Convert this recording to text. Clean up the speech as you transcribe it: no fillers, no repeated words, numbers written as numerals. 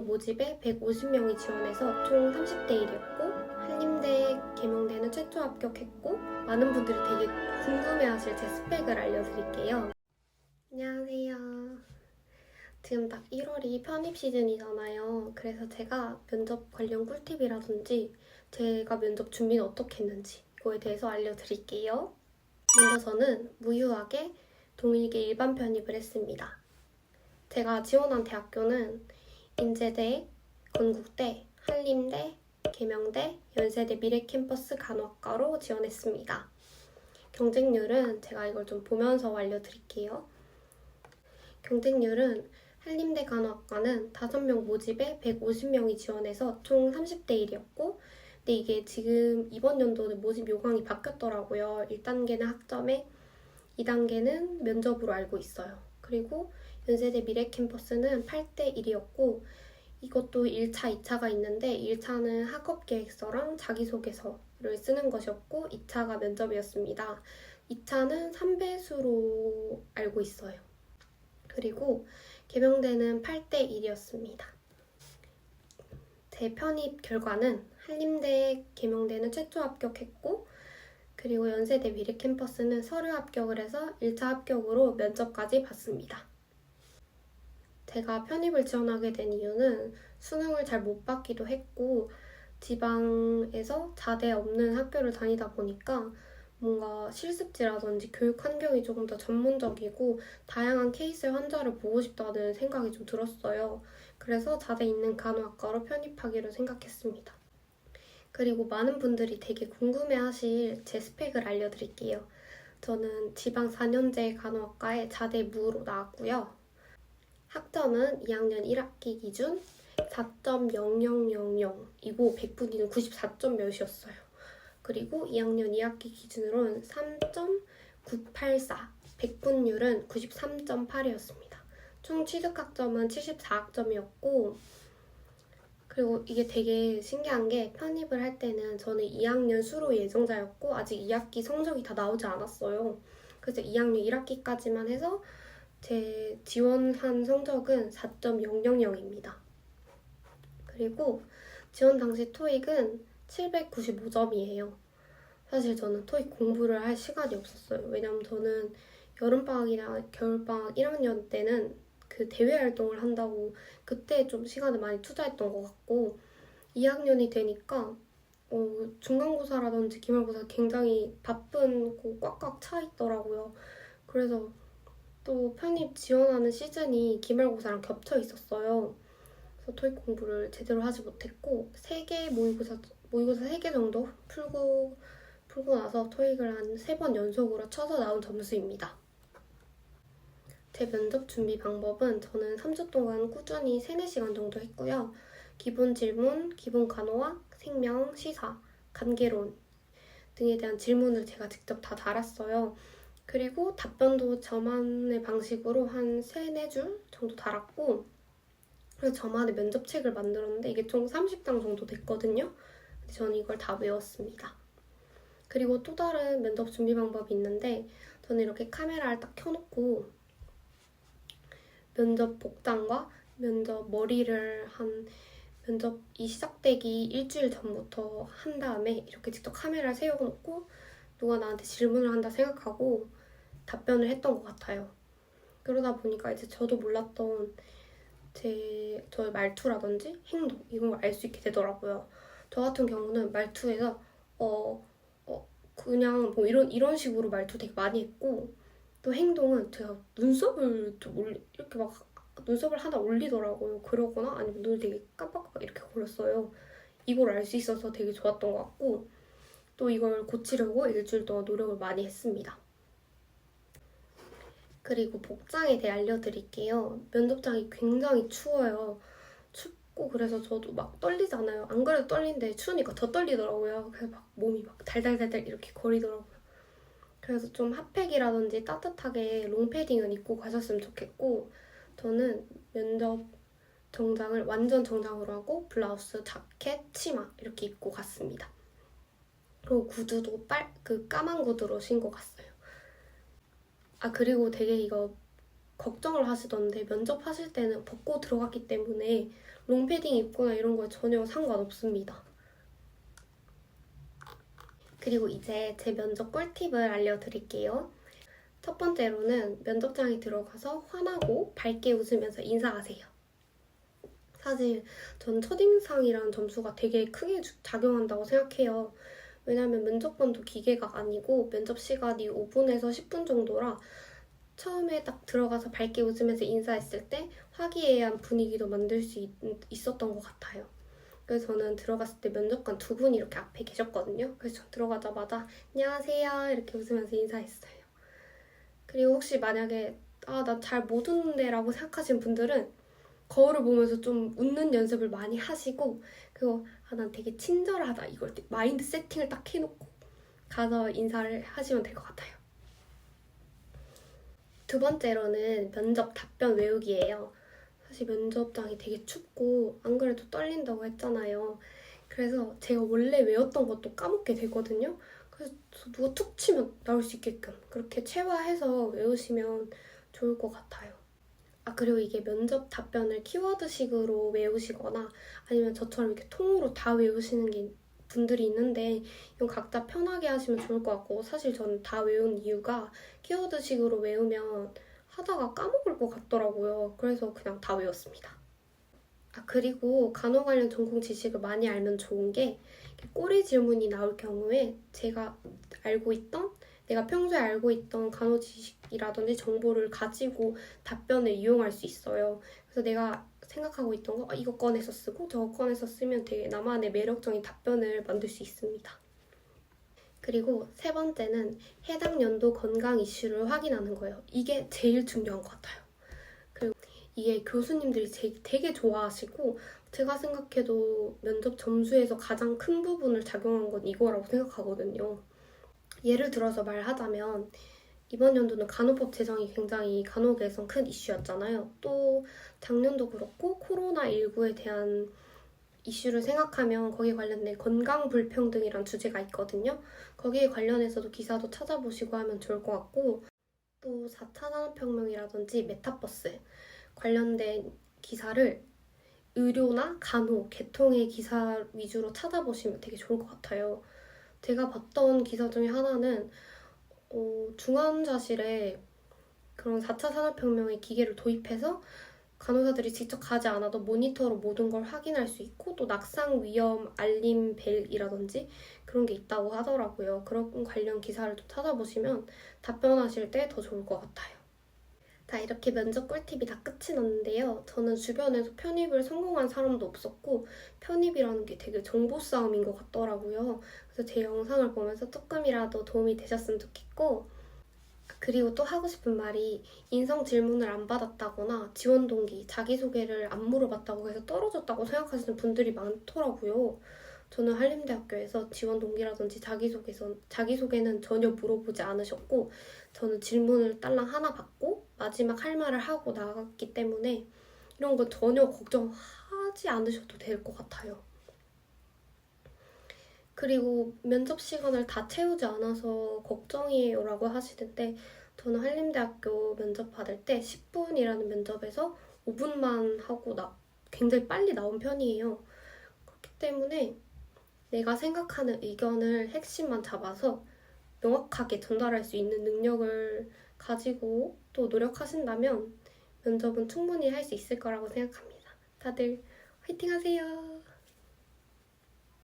모집에 150명이 지원해서 총 30대 1이었고 한림대 계명대는 최초 합격했고 많은 분들이 되게 궁금해하실 제 스펙을 알려드릴게요. 안녕하세요. 지금 딱 1월이 편입 시즌이잖아요. 그래서 제가 면접 관련 꿀팁이라든지 제가 면접 준비는 어떻게 했는지 이거에 대해서 알려드릴게요. 먼저 저는 무유하게 동일계 일반 편입을 했습니다. 제가 지원한 대학교는 인제대, 건국대, 한림대, 계명대, 연세대 미래캠퍼스 간호학과로 지원했습니다. 경쟁률은 제가 이걸 좀 보면서 알려드릴게요. 경쟁률은 한림대 간호학과는 5명 모집에 150명이 지원해서 총 30대 1이었고 근데 이게 지금 이번 연도는 모집 요강이 바뀌었더라고요. 1단계는 학점에 2단계는 면접으로 알고 있어요. 그리고 연세대 미래캠퍼스는 8대 1이었고 이것도 1차, 2차가 있는데 1차는 학업계획서랑 자기소개서를 쓰는 것이었고 2차가 면접이었습니다. 2차는 3배수로 알고 있어요. 그리고 계명대는 8대 1이었습니다. 제 편입 결과는 한림대, 계명대는 최초 합격했고 그리고 연세대 미래캠퍼스는 서류 합격을 해서 1차 합격으로 면접까지 봤습니다. 제가 편입을 지원하게 된 이유는 수능을 잘 못 봤기도 했고 지방에서 자대 없는 학교를 다니다 보니까 뭔가 실습지라든지 교육 환경이 조금 더 전문적이고 다양한 케이스의 환자를 보고 싶다는 생각이 좀 들었어요. 그래서 자대 있는 간호학과로 편입하기로 생각했습니다. 그리고 많은 분들이 되게 궁금해하실 제 스펙을 알려드릴게요. 저는 지방 4년제 간호학과에 자대 무로 나왔고요. 학점은 2학년 1학기 기준 4.0000이고 100분위는 94점 몇이었어요. 그리고 2학년 2학기 기준으로는 3.984, 100분율은 93.8이었습니다. 총 취득학점은 74학점이었고 그리고 이게 되게 신기한 게 편입을 할 때는 저는 2학년 수로 예정자였고 아직 2학기 성적이 다 나오지 않았어요. 그래서 2학년 1학기까지만 해서 제 지원한 성적은 4.000입니다. 그리고 지원 당시 토익은 795점이에요. 사실 저는 토익 공부를 할 시간이 없었어요. 왜냐면 저는 여름방학이나 겨울방학 1학년 때는 그 대외 활동을 한다고 그때 좀 시간을 많이 투자했던 것 같고 2학년이 되니까 중간고사라든지 기말고사 굉장히 바쁜 거 꽉꽉 차 있더라고요. 그래서 또 편입 지원하는 시즌이 기말고사랑 겹쳐 있었어요. 그래서 토익 공부를 제대로 하지 못했고 3개 모의고사 3개 정도 풀고 나서 토익을 한 3번 연속으로 쳐서 나온 점수입니다. 제 면접 준비 방법은 저는 3주 동안 꾸준히 3, 4시간 정도 했고요. 기본 질문, 기본 간호학, 생명, 시사, 관계론 등에 대한 질문을 제가 직접 다 달았어요. 그리고 답변도 저만의 방식으로 한 3, 4줄 정도 달았고 그래서 저만의 면접책을 만들었는데 이게 총 30장 정도 됐거든요. 근데 저는 이걸 다 외웠습니다. 그리고 또 다른 면접 준비 방법이 있는데 저는 이렇게 카메라를 딱 켜놓고 면접 복장과 면접 머리를 면접이 시작되기 일주일 전부터 한 다음에 이렇게 직접 카메라를 세워놓고 누가 나한테 질문을 한다 생각하고 답변을 했던 것 같아요. 그러다 보니까 이제 저도 몰랐던 저의 말투라든지 행동 이런 걸 알 수 있게 되더라고요. 저 같은 경우는 말투에서 그냥 뭐 이런 식으로 말투 되게 많이 했고 또 행동은 제가 눈썹을 좀 이렇게 막 눈썹을 하나 올리더라고요. 그러거나 아니면 눈을 되게 깜빡깜빡 이렇게 걸었어요. 이걸 알 수 있어서 되게 좋았던 것 같고 또 이걸 고치려고 일주일 동안 노력을 많이 했습니다. 그리고 복장에 대해 알려드릴게요. 면접장이 굉장히 추워요. 춥고 그래서 저도 막 떨리잖아요. 안 그래도 떨리는데 추우니까 더 떨리더라고요. 그래서 막 몸이 막 달달달달 이렇게 거리더라고요. 그래서 좀 핫팩이라든지 따뜻하게 롱패딩은 입고 가셨으면 좋겠고 저는 면접 정장을 완전 정장으로 하고 블라우스, 자켓, 치마 이렇게 입고 갔습니다. 그리고 구두도 까만 구두로 신고 갔어요. 그리고 되게 이거 걱정을 하시던데 면접하실 때는 벗고 들어갔기 때문에 롱패딩 입거나 이런 거에 전혀 상관없습니다. 그리고 이제 제 면접 꿀팁을 알려드릴게요. 첫 번째로는 면접장에 들어가서 환하고 밝게 웃으면서 인사하세요. 사실 전 첫인상이라는 점수가 되게 크게 작용한다고 생각해요. 왜냐면 면접관도 기계가 아니고 면접 시간이 5분에서 10분 정도라 처음에 딱 들어가서 밝게 웃으면서 인사했을 때 화기애애한 분위기도 만들 수 있었던 것 같아요. 그래서 저는 들어갔을 때 면접관 두 분이 이렇게 앞에 계셨거든요. 그래서 전 들어가자마자 안녕하세요 이렇게 웃으면서 인사했어요. 그리고 혹시 만약에 난 잘 못 웃는데 라고 생각하시는 분들은 거울을 보면서 좀 웃는 연습을 많이 하시고 그리고 난 되게 친절하다 이걸 마인드 세팅을 딱 해놓고 가서 인사를 하시면 될 것 같아요. 두 번째로는 면접 답변 외우기예요. 사실 면접장이 되게 춥고 안 그래도 떨린다고 했잖아요. 그래서 제가 원래 외웠던 것도 까먹게 되거든요. 그래서 누가 툭 치면 나올 수 있게끔 그렇게 체화해서 외우시면 좋을 것 같아요. 그리고 이게 면접 답변을 키워드식으로 외우시거나 아니면 저처럼 이렇게 통으로 다 외우시는 분들이 있는데 이건 각자 편하게 하시면 좋을 것 같고 사실 저는 다 외운 이유가 키워드식으로 외우면 하다가 까먹을 것 같더라고요. 그래서 그냥 다 외웠습니다. 그리고 간호 관련 전공 지식을 많이 알면 좋은 게 꼬리 질문이 나올 경우에 내가 평소에 알고 있던 간호 지식이라든지 정보를 가지고 답변을 이용할 수 있어요. 그래서 내가 생각하고 있던 거 이거 꺼내서 쓰고 저거 꺼내서 쓰면 되게 나만의 매력적인 답변을 만들 수 있습니다. 그리고 세 번째는 해당 연도 건강 이슈를 확인하는 거예요. 이게 제일 중요한 것 같아요. 그리고 이게 교수님들이 되게 좋아하시고 제가 생각해도 면접 점수에서 가장 큰 부분을 작용한 건 이거라고 생각하거든요. 예를 들어서 말하자면 이번 연도는 간호법 제정이 굉장히 간호계에선 큰 이슈였잖아요. 또 작년도 그렇고 코로나19에 대한 이슈를 생각하면 거기에 관련된 건강 불평등이란 주제가 있거든요. 거기에 관련해서도 기사도 찾아보시고 하면 좋을 것 같고 또 4차 산업혁명이라든지 메타버스 관련된 기사를 의료나 간호, 계통의 기사 위주로 찾아보시면 되게 좋을 것 같아요. 제가 봤던 기사 중에 하나는 중환자실에 그런 4차 산업혁명의 기계를 도입해서 간호사들이 직접 가지 않아도 모니터로 모든 걸 확인할 수 있고 또 낙상 위험 알림 벨이라든지 그런 게 있다고 하더라고요. 그런 관련 기사를 또 찾아보시면 답변하실 때 더 좋을 것 같아요. 자, 이렇게 면접 꿀팁이 다 끝이 났는데요. 저는 주변에서 편입을 성공한 사람도 없었고 편입이라는 게 되게 정보 싸움인 것 같더라고요. 그래서 제 영상을 보면서 조금이라도 도움이 되셨으면 좋겠고 그리고 또 하고 싶은 말이 인성 질문을 안 받았다거나 지원 동기, 자기소개를 안 물어봤다고 해서 떨어졌다고 생각하시는 분들이 많더라고요. 저는 한림대학교에서 지원 동기라든지 자기소개는 전혀 물어보지 않으셨고 저는 질문을 딸랑 하나 받고 마지막 할 말을 하고 나갔기 때문에 이런 거 전혀 걱정하지 않으셔도 될 것 같아요. 그리고 면접 시간을 다 채우지 않아서 걱정이에요 라고 하시는데 저는 한림대학교 면접 받을 때 10분이라는 면접에서 5분만 하고 굉장히 빨리 나온 편이에요. 그렇기 때문에 내가 생각하는 의견을 핵심만 잡아서 명확하게 전달할 수 있는 능력을 가지고 또 노력하신다면 면접은 충분히 할 수 있을 거라고 생각합니다. 다들 화이팅 하세요!